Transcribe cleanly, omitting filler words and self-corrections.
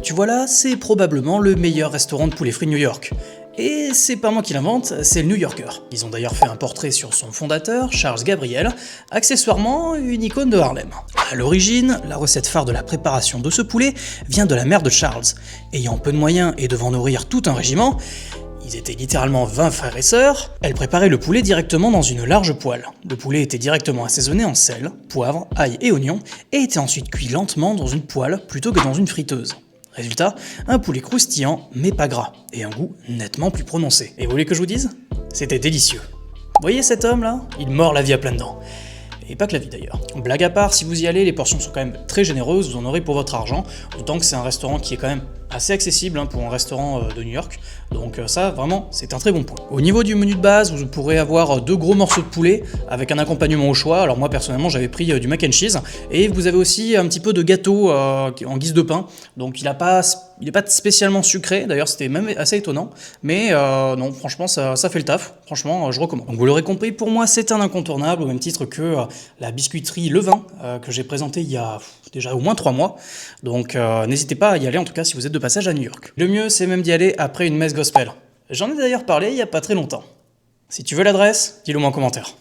tu vois là, c'est probablement le meilleur restaurant de poulet frit de New York. Et c'est pas moi qui l'invente, c'est le New Yorker. Ils ont d'ailleurs fait un portrait sur son fondateur, Charles Gabriel, accessoirement une icône de Harlem. À l'origine, la recette phare de la préparation de ce poulet vient de la mère de Charles. Ayant peu de moyens et devant nourrir tout un régiment, ils étaient littéralement 20 frères et sœurs, elle préparait le poulet directement dans une large poêle. Le poulet était directement assaisonné en sel, poivre, ail et oignon, et était ensuite cuit lentement dans une poêle plutôt que dans une friteuse. Résultat, un poulet croustillant mais pas gras, et un goût nettement plus prononcé. Et vous voulez que je vous dise? C'était délicieux. Vous voyez cet homme là? Il mord la vie à pleines dents. Et pas que la vie d'ailleurs. Blague à part, si vous y allez, les portions sont quand même très généreuses, vous en aurez pour votre argent, d'autant que c'est un restaurant qui est quand même assez accessible pour un restaurant de New York, donc ça vraiment c'est un très bon point. Au niveau du menu de base, vous pourrez avoir 2 gros morceaux de poulet avec un accompagnement au choix. Alors moi personnellement j'avais pris du mac and cheese, et vous avez aussi un petit peu de gâteau en guise de pain, donc il n'est pas spécialement sucré, d'ailleurs c'était même assez étonnant, mais non franchement ça fait le taf, franchement je recommande. Donc vous l'aurez compris, pour moi c'est un incontournable, au même titre que la biscuiterie Levain que j'ai présentée il y a déjà au moins 3 mois, donc n'hésitez pas à y aller en tout cas si vous êtes de passage à New York. Le mieux c'est même d'y aller après une messe gospel. J'en ai d'ailleurs parlé il y a pas très longtemps. Si tu veux l'adresse, dis-le moi en commentaire.